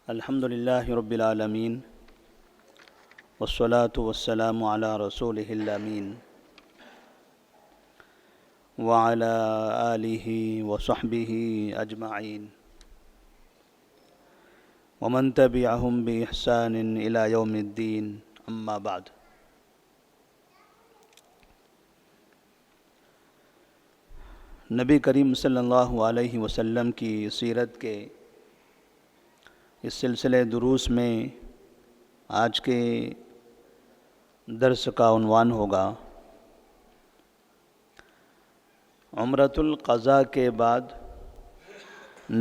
الحمد للہ رب العالمین والصلاة والسلام علی رسولہ الامین وعلی آلہ وصحبہ اجمعین ومن تبعہم بإحسان الی یوم الدین اما بعد۔ نبی کریم صلی اللہ علیہ وسلم کی سیرت کے اس سلسلے دروس میں آج کے درس کا عنوان ہوگا عمرۃ القضاء کے بعد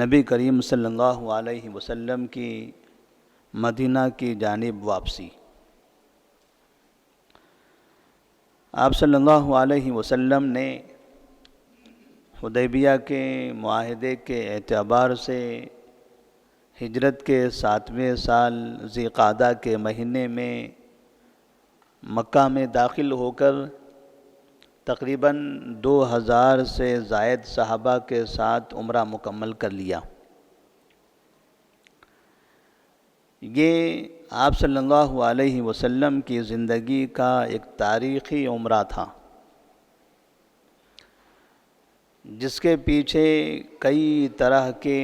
نبی کریم صلی اللہ علیہ وسلم کی مدینہ کی جانب واپسی۔ آپ صلی اللہ علیہ وسلم نے حدیبیہ کے معاہدے کے اعتبار سے ہجرت کے 7ویں سال ذی قعدہ کے مہینے میں مکہ میں داخل ہو کر تقریباً 2000 سے زائد صحابہ کے ساتھ عمرہ مکمل کر لیا۔ یہ آپ صلی اللہ علیہ وسلم کی زندگی کا ایک تاریخی عمرہ تھا، جس کے پیچھے کئی طرح کے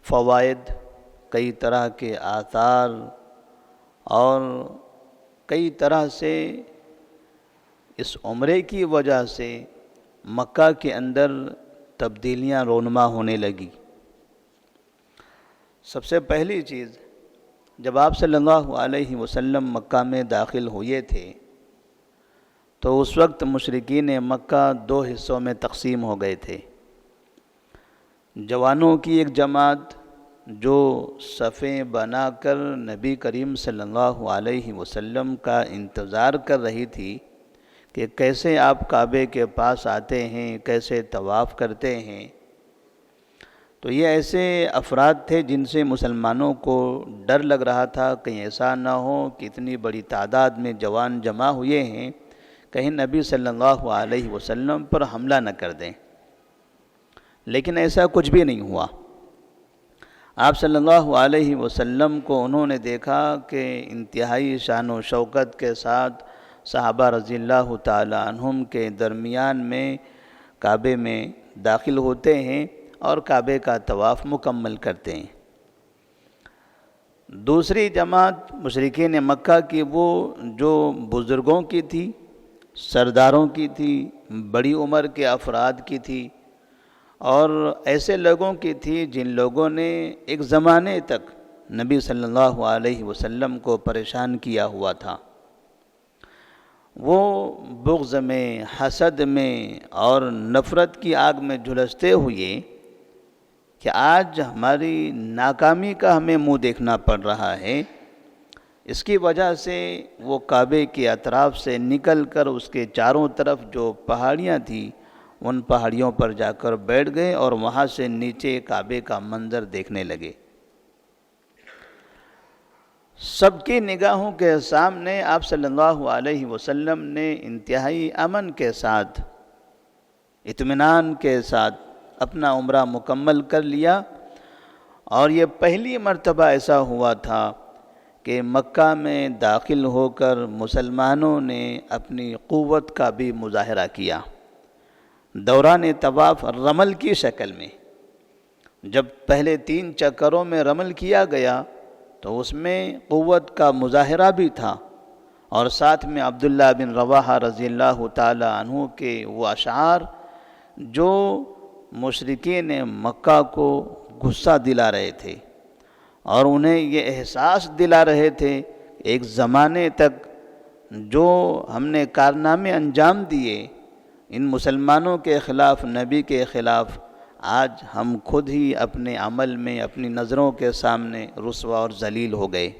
فوائد، کئی طرح کے آثار اور کئی طرح سے اس عمرے کی وجہ سے مکہ کے اندر تبدیلیاں رونما ہونے لگی۔ سب سے پہلی چیز، جب آپ صلی اللہ علیہ وسلم مکہ میں داخل ہوئے تھے تو اس وقت مشرکین مکہ 2 حصوں میں تقسیم ہو گئے تھے۔ جوانوں کی ایک جماعت جو صفیں بنا کر نبی کریم صلی اللہ علیہ وسلم کا انتظار کر رہی تھی کہ کیسے آپ کعبے کے پاس آتے ہیں، کیسے طواف کرتے ہیں، تو یہ ایسے افراد تھے جن سے مسلمانوں کو ڈر لگ رہا تھا کہیں ایسا نہ ہو کہ اتنی بڑی تعداد میں جوان جمع ہوئے ہیں، کہیں نبی صلی اللہ علیہ وسلم پر حملہ نہ کر دیں۔ لیکن ایسا کچھ بھی نہیں ہوا۔ آپ صلی اللہ علیہ وسلم کو انہوں نے دیکھا کہ انتہائی شان و شوکت کے ساتھ صحابہ رضی اللہ تعالی عنہم کے درمیان میں کعبے میں داخل ہوتے ہیں اور کعبے کا طواف مکمل کرتے ہیں۔ دوسری جماعت مشرکین مکہ کی وہ جو بزرگوں کی تھی، سرداروں کی تھی، بڑی عمر کے افراد کی تھی، اور ایسے لوگوں کی تھی جن لوگوں نے ایک زمانے تک نبی صلی اللہ علیہ وسلم کو پریشان کیا ہوا تھا۔ وہ بغض میں، حسد میں اور نفرت کی آگ میں جھلستے ہوئے کہ آج ہماری ناکامی کا ہمیں منہ دیکھنا پڑ رہا ہے، اس کی وجہ سے وہ کعبے کے اطراف سے نکل کر اس کے چاروں طرف جو پہاڑیاں تھیں ان پہاڑیوں پر جا کر بیٹھ گئے اور وہاں سے نیچے کعبے کا منظر دیکھنے لگے۔ سب کی نگاہوں کے سامنے آپ صلی اللہ علیہ وسلم نے انتہائی امن کے ساتھ، اطمینان کے ساتھ اپنا عمرہ مکمل کر لیا، اور یہ پہلی مرتبہ ایسا ہوا تھا کہ مکہ میں داخل ہو کر مسلمانوں نے اپنی قوت کا بھی مظاہرہ کیا۔ دوران طواف رمل کی شکل میں، جب پہلے 3 چکروں میں رمل کیا گیا تو اس میں قوت کا مظاہرہ بھی تھا، اور ساتھ میں عبداللہ بن رواحہ رضی اللہ تعالی عنہ کے وہ اشعار جو مشرکین مکہ کو غصہ دلا رہے تھے اور انہیں یہ احساس دلا رہے تھے ایک زمانے تک جو ہم نے کارنامے انجام دیے ان مسلمانوں کے خلاف، نبی کے خلاف، آج ہم خود ہی اپنے عمل میں اپنی نظروں کے سامنے رسوا اور ذلیل ہو گئے۔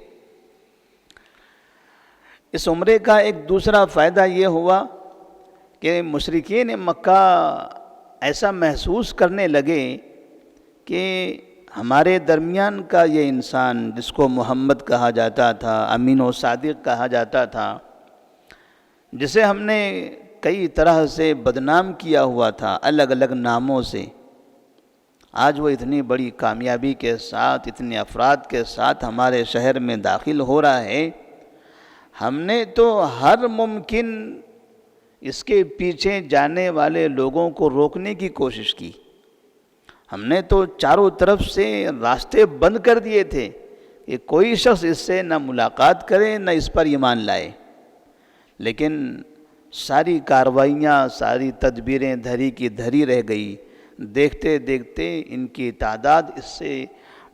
اس عمرے کا ایک دوسرا فائدہ یہ ہوا کہ مشرکین مکہ ایسا محسوس کرنے لگے کہ ہمارے درمیان کا یہ انسان جس کو محمد کہا جاتا تھا، امین و صادق کہا جاتا تھا، جسے ہم نے کئی طرح سے بدنام کیا ہوا تھا الگ الگ ناموں سے، آج وہ اتنی بڑی کامیابی کے ساتھ، اتنے افراد کے ساتھ ہمارے شہر میں داخل ہو رہا ہے۔ ہم نے تو ہر ممکن اس کے پیچھے جانے والے لوگوں کو روکنے کی کوشش کی۔ ہم نے تو چاروں طرف سے راستے بند کر دیے تھے کہ کوئی شخص اس سے نہ ملاقات کرے نہ اس پر ایمان لائے، لیکن ساری کارروائیاں، ساری تدبیریں دھری کی دھری رہ گئی۔ دیکھتے دیکھتے ان کی تعداد اس سے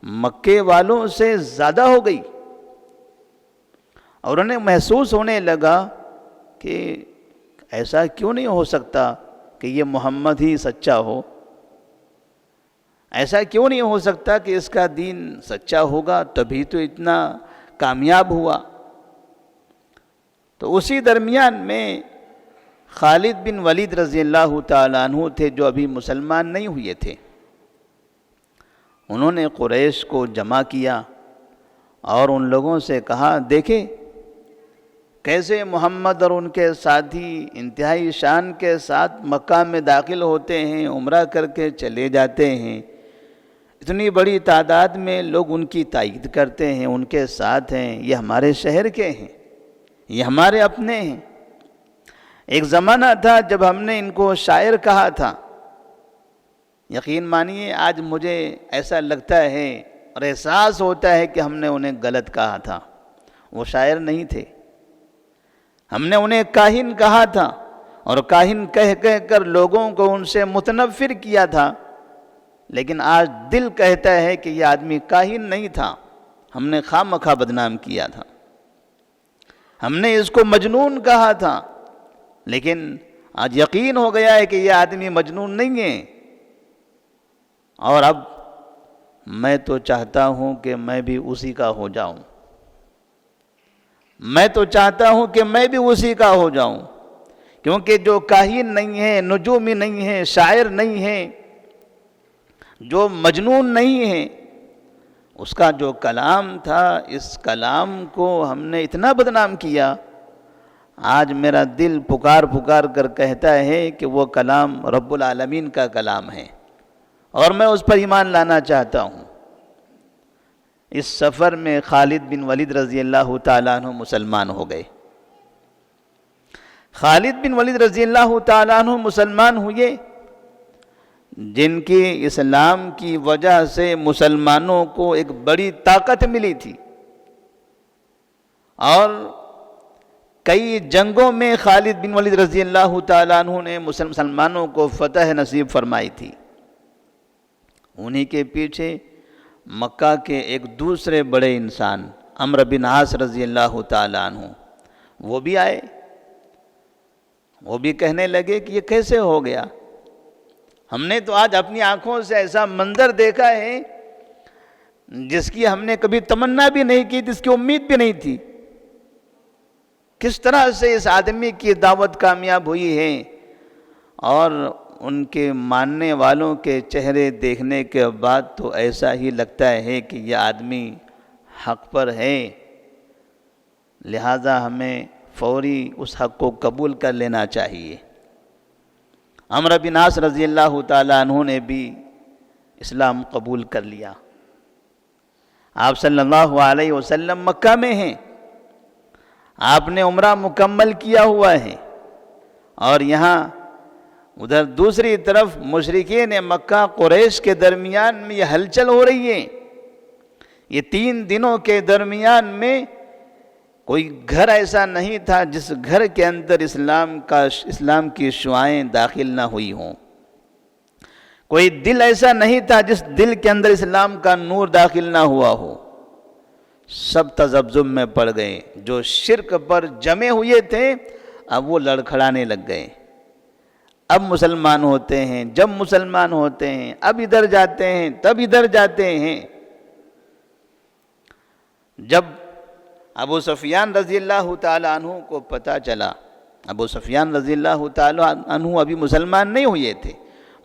مکے والوں سے زیادہ ہو گئی، اور انہیں محسوس ہونے لگا کہ ایسا کیوں نہیں ہو سکتا کہ یہ محمد ہی سچا ہو، ایسا کیوں نہیں ہو سکتا کہ اس کا دین سچا ہوگا، تبھی تو اتنا کامیاب ہوا۔ تو اسی درمیان میں خالد بن ولید رضی اللہ تعالیٰ عنہ تھے، جو ابھی مسلمان نہیں ہوئے تھے۔ انہوں نے قریش کو جمع کیا اور ان لوگوں سے کہا، دیکھیں کیسے محمد اور ان کے ساتھی انتہائی شان کے ساتھ مکہ میں داخل ہوتے ہیں، عمرہ کر کے چلے جاتے ہیں، اتنی بڑی تعداد میں لوگ ان کی تائید کرتے ہیں، ان کے ساتھ ہیں، یہ ہمارے شہر کے ہیں، یہ ہمارے اپنے ہیں۔ ایک زمانہ تھا جب ہم نے ان کو شاعر کہا تھا، یقین مانیے آج مجھے ایسا لگتا ہے اور احساس ہوتا ہے کہ ہم نے انہیں غلط کہا تھا، وہ شاعر نہیں تھے، ہم نے انہیں کاہن کہا تھا، اور کاہن کہہ کہہ کر لوگوں کو ان سے متنفر کیا تھا، لیکن آج دل کہتا ہے کہ یہ آدمی کاہن نہیں تھا، ہم نے خواہ مخواہ بدنام کیا تھا، ہم نے اس کو مجنون کہا تھا، لیکن آج یقین ہو گیا ہے کہ یہ آدمی مجنون نہیں ہے۔ اور اب میں تو چاہتا ہوں کہ میں بھی اسی کا ہو جاؤں، میں تو چاہتا ہوں کہ میں بھی اسی کا ہو جاؤں، کیونکہ جو کاہن نہیں ہے، نجومی نہیں ہے، شاعر نہیں ہے، جو مجنون نہیں ہے، اس کا جو کلام تھا، اس کلام کو ہم نے اتنا بدنام کیا، آج میرا دل پکار پکار کر کہتا ہے کہ وہ کلام رب العالمین کا کلام ہے، اور میں اس پر ایمان لانا چاہتا ہوں۔ اس سفر میں خالد بن ولید رضی اللہ تعالیٰ عنہ مسلمان ہو گئے۔ خالد بن ولید رضی اللہ تعالیٰ عنہ مسلمان ہوئے، جن کی اسلام کی وجہ سے مسلمانوں کو ایک بڑی طاقت ملی تھی، اور کئی جنگوں میں خالد بن ولید رضی اللہ تعالیٰ عنہ نے مسلمانوں کو فتح نصیب فرمائی تھی۔ انہی کے پیچھے مکہ کے ایک دوسرے بڑے انسان عمرو بن عاص رضی اللہ تعالیٰ عنہ، وہ بھی آئے، وہ بھی کہنے لگے کہ یہ کیسے ہو گیا، ہم نے تو آج اپنی آنکھوں سے ایسا منظر دیکھا ہے جس کی ہم نے کبھی تمنا بھی نہیں کی، جس کی امید بھی نہیں تھی، کس طرح سے اس آدمی کی دعوت کامیاب ہوئی ہے، اور ان کے ماننے والوں کے چہرے دیکھنے کے بعد تو ایسا ہی لگتا ہے کہ یہ آدمی حق پر ہے، لہذا ہمیں فوری اس حق کو قبول کر لینا چاہیے۔ عمرو بن عاص رضی اللہ تعالیٰ عنہ نے بھی اسلام قبول کر لیا۔ آپ صلی اللہ علیہ وسلم مکہ میں ہیں، آپ نے عمرہ مکمل کیا ہوا ہے، اور یہاں ادھر دوسری طرف مشرکین مکہ قریش کے درمیان میں یہ ہلچل ہو رہی ہے۔ یہ 3 دنوں کے درمیان میں کوئی گھر ایسا نہیں تھا جس گھر کے اندر اسلام کی شعائیں داخل نہ ہوئی ہوں، کوئی دل ایسا نہیں تھا جس دل کے اندر اسلام کا نور داخل نہ ہوا ہو۔ سب تذبذب میں پڑ گئے، جو شرک پر جمے ہوئے تھے اب وہ لڑکھڑانے لگ گئے، اب مسلمان ہوتے ہیں، جب مسلمان ہوتے ہیں اب ادھر جاتے ہیں، تب ادھر جاتے ہیں۔ جب ابو سفیان رضی اللہ تعالیٰ عنہ کو پتہ چلا، ابو سفیان رضی اللہ تعالیٰ عنہ ابھی مسلمان نہیں ہوئے تھے،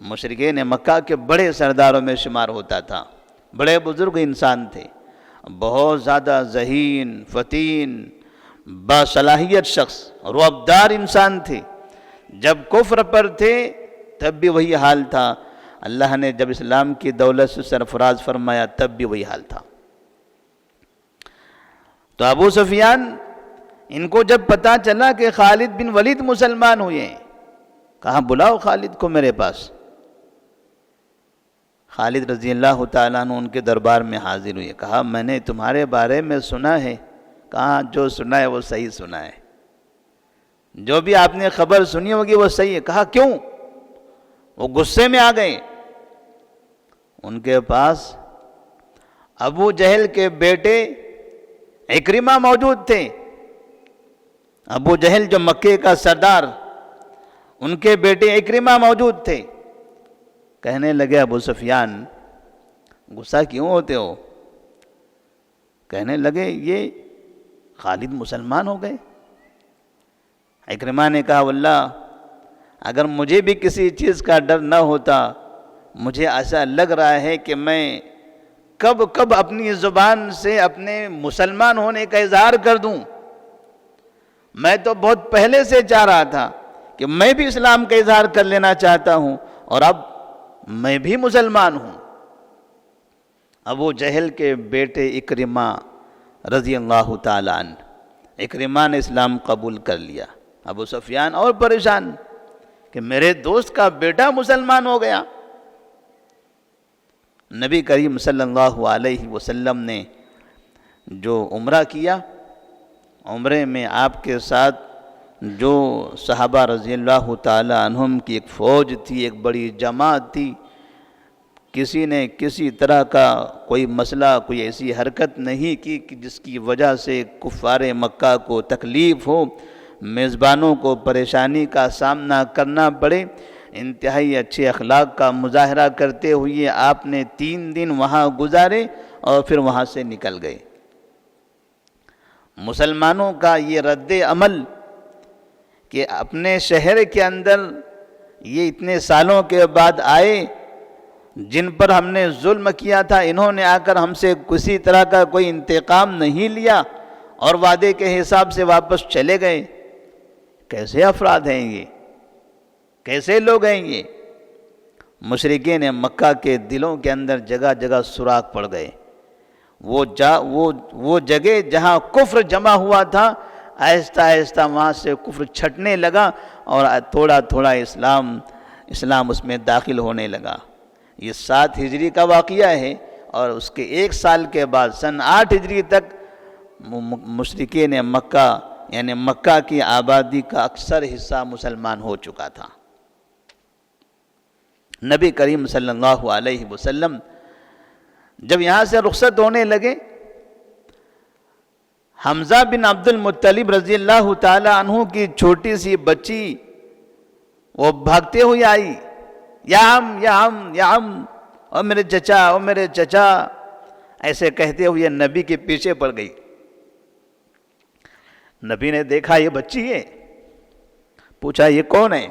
مشرکین مکہ کے بڑے سرداروں میں شمار ہوتا تھا، بڑے بزرگ انسان تھے، بہت زیادہ ذہین، فتین، باصلاحیت شخص، رعبدار انسان تھے۔ جب کفر پر تھے تب بھی وہی حال تھا، اللہ نے جب اسلام کی دولت سے سرفراز فرمایا تب بھی وہی حال تھا۔ تو ابو سفیان ان کو جب پتا چلا کہ خالد بن ولید مسلمان ہوئے ہیں، کہا بلاؤ خالد کو میرے پاس۔ خالد رضی اللہ تعالیٰ عنہ ان کے دربار میں حاضر ہوئے، کہا میں نے تمہارے بارے میں سنا ہے۔ کہا جو سنا ہے وہ صحیح سنا ہے، جو بھی آپ نے خبر سنی ہوگی وہ صحیح ہے۔ کہا کیوں؟ وہ غصے میں آ گئے۔ ان کے پاس ابو جہل کے بیٹے عکرمہ موجود تھے۔ ابو جہل جو مکے کا سردار، ان کے بیٹے عکرمہ موجود تھے۔ کہنے لگے ابو سفیان غصہ کیوں ہوتے ہو؟ کہنے لگے یہ خالد مسلمان ہو گئے۔ عکرمہ نے کہا واللہ اگر مجھے بھی کسی چیز کا ڈر نہ ہوتا، مجھے ایسا لگ رہا ہے کہ میں کب کب اپنی زبان سے اپنے مسلمان ہونے کا اظہار کر دوں۔ میں تو بہت پہلے سے چاہ رہا تھا کہ میں بھی اسلام کا اظہار کر لینا چاہتا ہوں، اور اب میں بھی مسلمان ہوں۔ ابو جہل کے بیٹے عکرمہ رضی اللہ تعالیٰ عنہ، عکرمہ نے اسلام قبول کر لیا۔ ابو سفیان اور پریشان کہ میرے دوست کا بیٹا مسلمان ہو گیا۔ نبی کریم صلی اللہ علیہ وسلم نے جو عمرہ کیا، عمرے میں آپ کے ساتھ جو صحابہ رضی اللہ تعالی عنہم کی ایک فوج تھی، ایک بڑی جماعت تھی، کسی نے کسی طرح کا کوئی مسئلہ، کوئی ایسی حرکت نہیں کی کہ جس کی وجہ سے کفار مکہ کو تکلیف ہو، میزبانوں کو پریشانی کا سامنا کرنا پڑے۔ انتہائی اچھے اخلاق کا مظاہرہ کرتے ہوئے آپ نے 3 دن وہاں گزارے اور پھر وہاں سے نکل گئے۔ مسلمانوں کا یہ رد عمل کہ اپنے شہر کے اندر یہ اتنے سالوں کے بعد آئے، جن پر ہم نے ظلم کیا تھا، انہوں نے آ کر ہم سے کسی طرح کا کوئی انتقام نہیں لیا اور وعدے کے حساب سے واپس چلے گئے۔ کیسے افراد ہیں یہ؟ کیسے لوگ ہیں یہ؟ مشرکین مکہ کے دلوں کے اندر جگہ جگہ سوراخ پڑ گئے۔ وہ جگہ جہاں کفر جمع ہوا تھا، آہستہ آہستہ وہاں سے کفر چھٹنے لگا اور تھوڑا تھوڑا اسلام اس میں داخل ہونے لگا۔ یہ 7 ہجری کا واقعہ ہے، اور اس کے 1 سال کے بعد سن 8 ہجری تک مشرکین مکہ یعنی مکہ کی آبادی کا اکثر حصہ مسلمان ہو چکا تھا۔ نبی کریم صلی اللہ علیہ وسلم جب یہاں سے رخصت ہونے لگے، حمزہ بن عبد المطلب رضی اللہ تعالی عنہ کی چھوٹی سی بچی وہ بھاگتے ہوئے آئی، یا ہم یا ہم یا ہم، او میرے چچا او میرے چچا، ایسے کہتے ہوئے نبی کے پیچھے پڑ گئی۔ نبی نے دیکھا یہ بچی ہے، پوچھا یہ کون ہے؟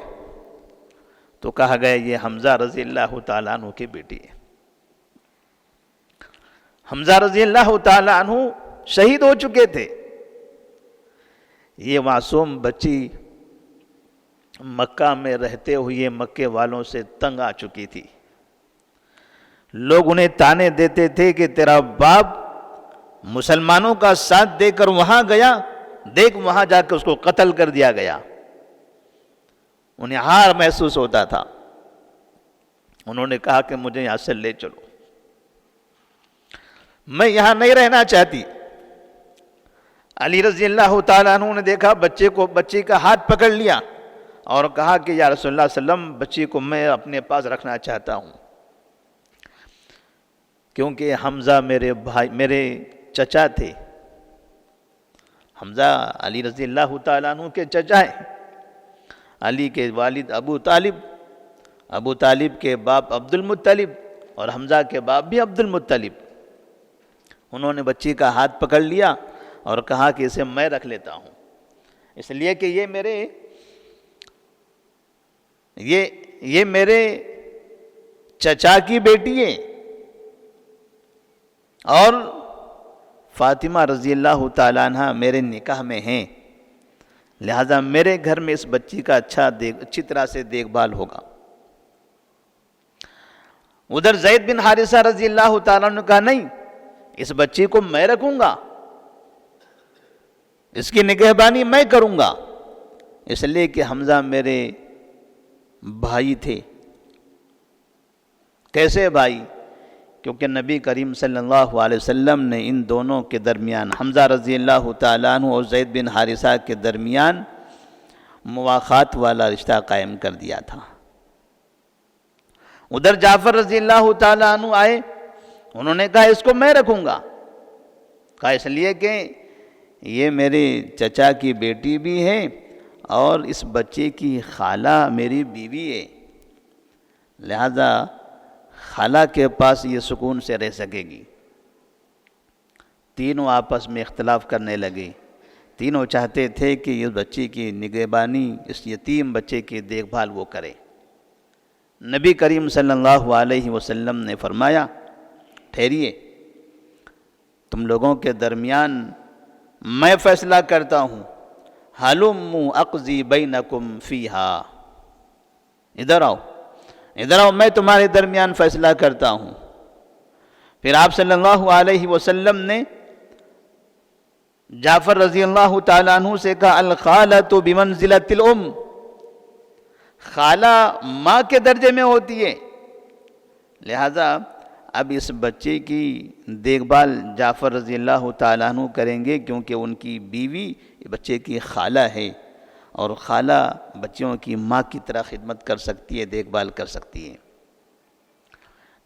تو کہا گیا یہ حمزہ رضی اللہ تعالیٰ عنہ کی بیٹی ہے۔ حمزہ رضی اللہ تعالیٰ عنہ شہید ہو چکے تھے۔ یہ معصوم بچی مکہ میں رہتے ہوئے مکے والوں سے تنگ آ چکی تھی۔ لوگ انہیں تانے دیتے تھے کہ تیرا باپ مسلمانوں کا ساتھ دے کر وہاں گیا، دیکھ وہاں جا کے اس کو قتل کر دیا گیا۔ انہیں ہار محسوس ہوتا تھا۔ انہوں نے کہا کہ مجھے یہاں سے لے چلو، میں یہاں نہیں رہنا چاہتی۔ علی رضی اللہ تعالیٰ عنہ نے دیکھا بچی کا ہاتھ پکڑ لیا اور کہا کہ یا رسول اللہ صلی اللہ علیہ وسلم، بچی کو میں اپنے پاس رکھنا چاہتا ہوں، کیونکہ حمزہ میرے چچا تھے۔ حمزہ علی رضی اللہ تعالیٰ عنہ کے چچا ہیں۔ علی کے والد ابو طالب کے باپ عبد المطلب، اور حمزہ کے باپ بھی عبد المطلب۔ انہوں نے بچی کا ہاتھ پکڑ لیا اور کہا کہ اسے میں رکھ لیتا ہوں، اس لیے کہ یہ میرے چچا کی بیٹی ہے، اور فاطمہ رضی اللہ تعالیٰ عنہ میرے نکاح میں ہیں، لہذا میرے گھر میں اس بچی کا اچھی طرح سے دیکھ بھال ہوگا۔ ادھر زید بن حارثہ رضی اللہ تعالیٰ نے کہا نہیں، اس بچی کو میں رکھوں گا، اس کی نگہبانی میں کروں گا، اس لیے کہ حمزہ میرے بھائی تھے۔ کیسے بھائی؟ کیونکہ نبی کریم صلی اللہ علیہ وسلم نے ان دونوں کے درمیان، حمزہ رضی اللہ تعالیٰ عنہ اور زید بن حارثہ کے درمیان مواخات والا رشتہ قائم کر دیا تھا۔ ادھر جعفر رضی اللہ تعالیٰ عنہ آئے، انہوں نے کہا اس کو میں رکھوں گا، کہا اس لیے کہ یہ میرے چچا کی بیٹی بھی ہے اور اس بچے کی خالہ میری بیوی ہے، لہذا خالہ کے پاس یہ سکون سے رہ سکے گی۔ تینوں آپس میں اختلاف کرنے لگے، تینوں چاہتے تھے کہ اس بچے کی نگہبانی، اس یتیم بچے کی دیکھ بھال وہ کرے۔ نبی کریم صلی اللہ علیہ وسلم نے فرمایا ٹھہریے، تم لوگوں کے درمیان میں فیصلہ کرتا ہوں، ہلموا اقضی بینکم فیہا، ادھر آؤ ادھر آؤ، میں تمہارے درمیان فیصلہ کرتا ہوں۔ پھر آپ صلی اللہ علیہ وسلم نے جعفر رضی اللہ تعالیٰ عنہ سے کہا الخالۃ بمنزلۃ الام، خالہ ماں کے درجے میں ہوتی ہے، لہذا اب اس بچے کی دیکھ بھال جعفر رضی اللہ تعالیٰ عنہ کریں گے، کیونکہ ان کی بیوی بچے کی خالہ ہے، اور خالہ بچوں کی ماں کی طرح خدمت کر سکتی ہے، دیکھ بھال کر سکتی ہے۔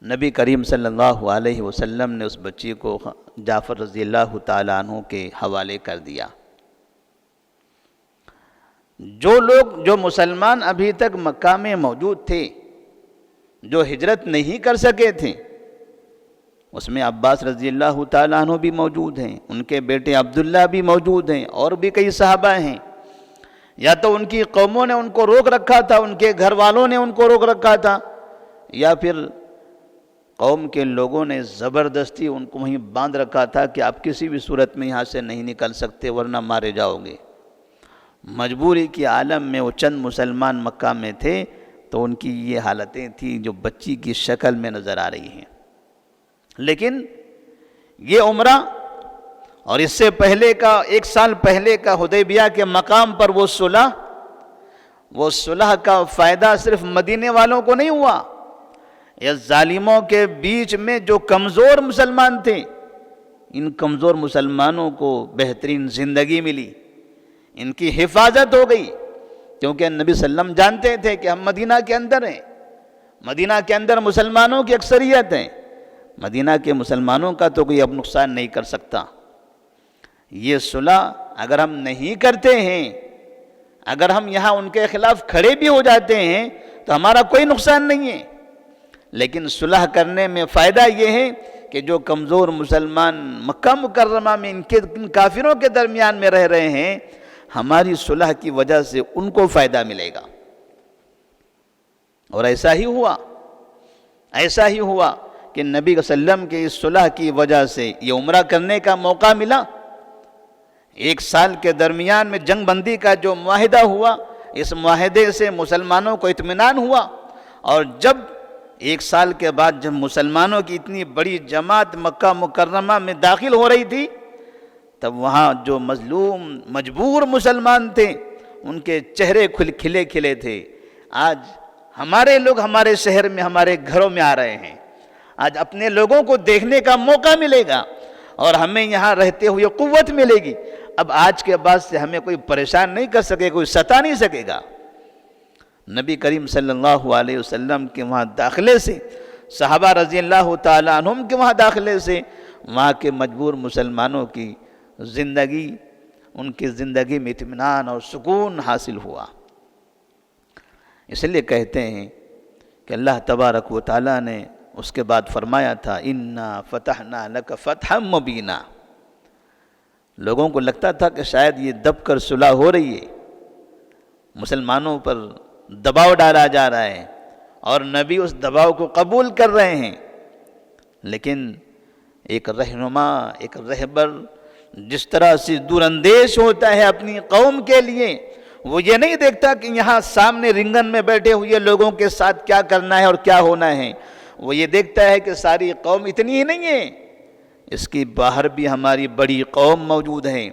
نبی کریم صلی اللہ علیہ وسلم نے اس بچی کو جعفر رضی اللہ تعالیٰ عنہ کے حوالے کر دیا۔ جو مسلمان ابھی تک مکہ میں موجود تھے، جو ہجرت نہیں کر سکے تھے، اس میں عباس رضی اللہ تعالیٰ عنہ بھی موجود ہیں، ان کے بیٹے عبداللہ بھی موجود ہیں، اور بھی کئی صحابہ ہیں۔ یا تو ان کی قوموں نے ان کو روک رکھا تھا، ان کے گھر والوں نے ان کو روک رکھا تھا، یا پھر قوم کے لوگوں نے زبردستی ان کو وہیں باندھ رکھا تھا کہ آپ کسی بھی صورت میں یہاں سے نہیں نکل سکتے ورنہ مارے جاؤ گے۔ مجبوری کی عالم میں وہ چند مسلمان مکہ میں تھے، تو ان کی یہ حالتیں تھیں جو بچی کی شکل میں نظر آ رہی ہیں۔ لیکن یہ عمرہ اور اس سے پہلے کا 1 سال پہلے کا حدیبیہ کے مقام پر وہ صلح کا فائدہ صرف مدینے والوں کو نہیں ہوا، یہ ظالموں کے بیچ میں جو کمزور مسلمان تھے، ان کمزور مسلمانوں کو بہترین زندگی ملی، ان کی حفاظت ہو گئی، کیونکہ نبی صلی اللہ علیہ وسلم جانتے تھے کہ ہم مدینہ کے اندر ہیں، مدینہ کے اندر مسلمانوں کی اکثریت ہے، مدینہ کے مسلمانوں کا تو کوئی اب نقصان نہیں کر سکتا۔ یہ صلح اگر ہم نہیں کرتے ہیں، اگر ہم یہاں ان کے خلاف کھڑے بھی ہو جاتے ہیں تو ہمارا کوئی نقصان نہیں ہے، لیکن صلح کرنے میں فائدہ یہ ہے کہ جو کمزور مسلمان مکہ مکرمہ میں ان کافروں کے درمیان میں رہ رہے ہیں، ہماری صلح کی وجہ سے ان کو فائدہ ملے گا۔ اور ایسا ہی ہوا کہ نبی صلی اللہ علیہ وسلم کے اس صلح کی وجہ سے یہ عمرہ کرنے کا موقع ملا۔ 1 سال کے درمیان میں جنگ بندی کا جو معاہدہ ہوا، اس معاہدے سے مسلمانوں کو اطمینان ہوا، اور جب 1 سال کے بعد جب مسلمانوں کی اتنی بڑی جماعت مکہ مکرمہ میں داخل ہو رہی تھی، تب وہاں جو مظلوم مجبور مسلمان تھے، ان کے چہرے کھلے کھلے تھے۔ آج ہمارے لوگ ہمارے شہر میں، ہمارے گھروں میں آ رہے ہیں، آج اپنے لوگوں کو دیکھنے کا موقع ملے گا، اور ہمیں یہاں رہتے ہوئے قوت ملے گی۔ اب آج کے بعد سے ہمیں کوئی پریشان نہیں کر سکے، کوئی ستا نہیں سکے گا۔ نبی کریم صلی اللہ علیہ وسلم کے وہاں داخلے سے، صحابہ رضی اللہ تعالیٰ عنہم کے وہاں داخلے سے، وہاں کے مجبور مسلمانوں کی زندگی، ان کی زندگی میں اطمینان اور سکون حاصل ہوا۔ اس لیے کہتے ہیں کہ اللہ تبارک و تعالیٰ نے اس کے بعد فرمایا تھا اِنَّا فَتَحْنَا لَكَ فَتْحًا مُبِينًا۔ لوگوں کو لگتا تھا کہ شاید یہ دب کر صلح ہو رہی ہے، مسلمانوں پر دباؤ ڈالا جا رہا ہے، اور نبی اس دباؤ کو قبول کر رہے ہیں، لیکن ایک رہنما، ایک رہبر جس طرح سے دور اندیش ہوتا ہے اپنی قوم کے لیے، وہ یہ نہیں دیکھتا کہ یہاں سامنے رنگن میں بیٹھے ہوئے لوگوں کے ساتھ کیا کرنا ہے اور کیا ہونا ہے، وہ یہ دیکھتا ہے کہ ساری قوم اتنی ہی نہیں ہے، اس کی باہر بھی ہماری بڑی قوم موجود ہے،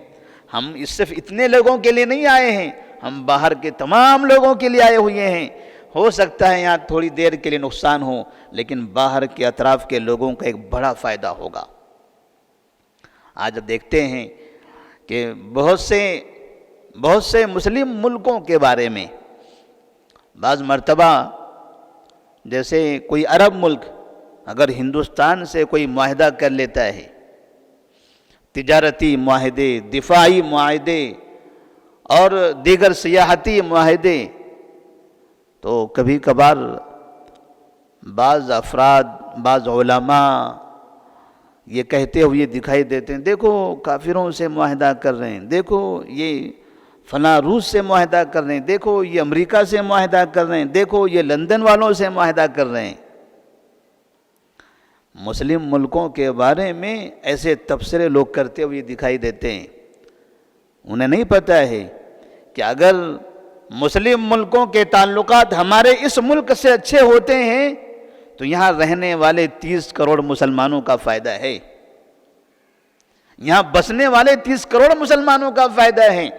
ہم صرف اتنے لوگوں کے لیے نہیں آئے ہیں، ہم باہر کے تمام لوگوں کے لیے آئے ہوئے ہیں۔ ہو سکتا ہے یہاں تھوڑی دیر کے لیے نقصان ہو، لیکن باہر کے اطراف کے لوگوں کا ایک بڑا فائدہ ہوگا۔ آج اب دیکھتے ہیں کہ بہت سے مسلم ملکوں کے بارے میں بعض مرتبہ جیسے کوئی عرب ملک اگر ہندوستان سے کوئی معاہدہ کر لیتا ہے، تجارتی معاہدے، دفاعی معاہدے اور دیگر سیاحتی معاہدے، تو کبھی کبھار بعض افراد، بعض علماء یہ کہتے ہوئے دکھائی دیتے ہیں، دیکھو کافروں سے معاہدہ کر رہے ہیں، دیکھو یہ فلاں روس سے معاہدہ کر رہے ہیں، دیکھو یہ امریکہ سے معاہدہ کر رہے ہیں، دیکھو یہ لندن والوں سے معاہدہ کر رہے ہیں۔ مسلم ملکوں کے بارے میں ایسے تبصرے لوگ کرتے ہوئے دکھائی دیتے ہیں۔ انہیں نہیں پتہ ہے کہ اگر مسلم ملکوں کے تعلقات ہمارے اس ملک سے اچھے ہوتے ہیں تو یہاں رہنے والے 30 کروڑ مسلمانوں کا فائدہ ہے، یہاں بسنے والے 30 کروڑ مسلمانوں کا فائدہ ہے۔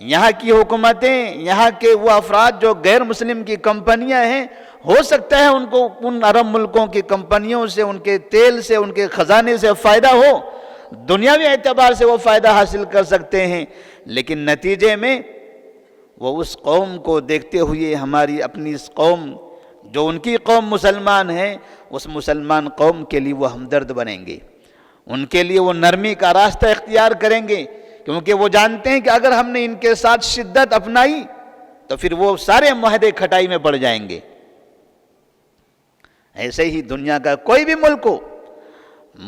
یہاں کی حکومتیں، یہاں کے وہ افراد جو غیر مسلم کی کمپنیاں ہیں، ہو سکتا ہے ان کو ان عرب ملکوں کی کمپنیوں سے، ان کے تیل سے، ان کے خزانے سے فائدہ ہو، دنیاوی اعتبار سے وہ فائدہ حاصل کر سکتے ہیں، لیکن نتیجے میں وہ اس قوم کو دیکھتے ہوئے ہماری اپنی اس قوم جو ان کی قوم مسلمان ہے، اس مسلمان قوم کے لیے وہ ہمدرد بنیں گے، ان کے لیے وہ نرمی کا راستہ اختیار کریں گے، کیونکہ وہ جانتے ہیں کہ اگر ہم نے ان کے ساتھ شدت اپنائی تو پھر وہ سارے معاہدے کھٹائی میں پڑ جائیں گے۔ ایسے ہی دنیا کا کوئی بھی ملک ہو،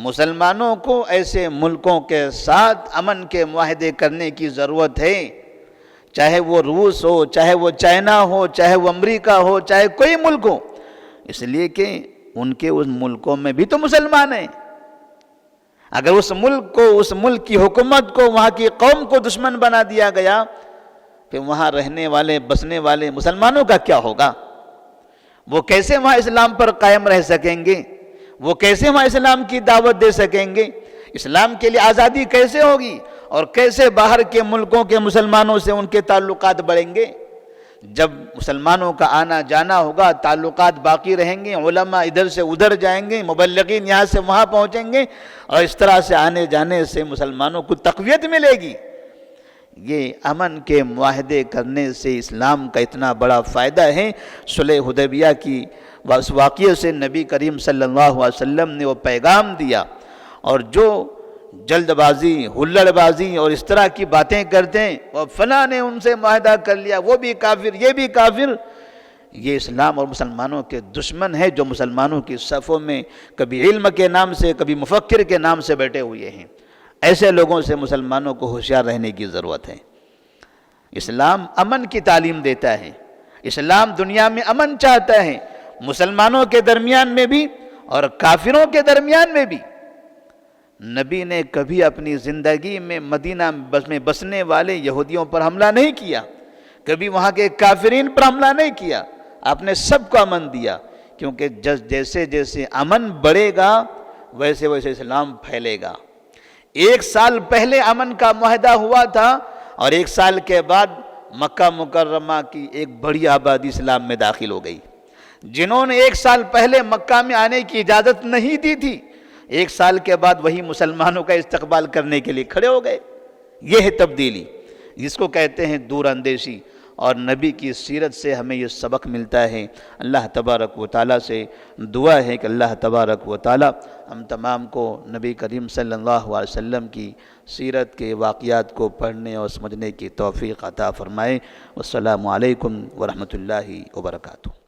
مسلمانوں کو ایسے ملکوں کے ساتھ امن کے معاہدے کرنے کی ضرورت ہے، چاہے وہ روس ہو، چاہے وہ چائنا ہو، چاہے وہ امریکہ ہو، چاہے کوئی ملک ہو، اس لیے کہ ان کے اس ملکوں میں بھی تو مسلمان ہیں۔ اگر اس ملک کو، اس ملک کی حکومت کو، وہاں کی قوم کو دشمن بنا دیا گیا، پھر وہاں رہنے والے، بسنے والے مسلمانوں کا کیا ہوگا؟ وہ کیسے وہاں اسلام پر قائم رہ سکیں گے؟ وہ کیسے وہاں اسلام کی دعوت دے سکیں گے؟ اسلام کے لیے آزادی کیسے ہوگی؟ اور کیسے باہر کے ملکوں کے مسلمانوں سے ان کے تعلقات بڑھیں گے؟ جب مسلمانوں کا آنا جانا ہوگا، تعلقات باقی رہیں گے، علماء ادھر سے ادھر جائیں گے، مبلغین یہاں سے وہاں پہنچیں گے، اور اس طرح سے آنے جانے سے مسلمانوں کو تقویت ملے گی۔ یہ امن کے معاہدے کرنے سے اسلام کا اتنا بڑا فائدہ ہے۔ صلح حدیبیہ کی اس واقعے سے نبی کریم صلی اللہ علیہ وسلم نے وہ پیغام دیا، اور جو جلد بازی، ہلڑ بازی اور اس طرح کی باتیں کرتے ہیں، وہ فلاں نے ان سے معاہدہ کر لیا، وہ بھی کافر، یہ بھی کافر، یہ اسلام اور مسلمانوں کے دشمن ہے، جو مسلمانوں کی صفوں میں کبھی علم کے نام سے، کبھی مفکر کے نام سے بیٹھے ہوئے ہیں۔ ایسے لوگوں سے مسلمانوں کو ہوشیار رہنے کی ضرورت ہے۔ اسلام امن کی تعلیم دیتا ہے، اسلام دنیا میں امن چاہتا ہے، مسلمانوں کے درمیان میں بھی اور کافروں کے درمیان میں بھی۔ نبی نے کبھی اپنی زندگی میں مدینہ میں بسنے والے یہودیوں پر حملہ نہیں کیا، کبھی وہاں کے کافرین پر حملہ نہیں کیا، آپ نے سب کو امن دیا، کیونکہ جیسے جیسے امن بڑھے گا ویسے ویسے اسلام پھیلے گا۔ 1 سال پہلے امن کا معاہدہ ہوا تھا، اور 1 سال کے بعد مکہ مکرمہ کی ایک بڑی آبادی اسلام میں داخل ہو گئی۔ جنہوں نے 1 سال پہلے مکہ میں آنے کی اجازت نہیں دی تھی، 1 سال کے بعد وہی مسلمانوں کا استقبال کرنے کے لیے کھڑے ہو گئے۔ یہ ہے تبدیلی، جس کو کہتے ہیں دور اندیشی، اور نبی کی سیرت سے ہمیں یہ سبق ملتا ہے۔ اللہ تبارک و تعالیٰ سے دعا ہے کہ اللہ تبارک و تعالیٰ ہم تمام کو نبی کریم صلی اللہ علیہ وسلم کی سیرت کے واقعات کو پڑھنے اور سمجھنے کی توفیق عطا فرمائے۔ والسلام علیکم ورحمۃ اللہ وبرکاتہ۔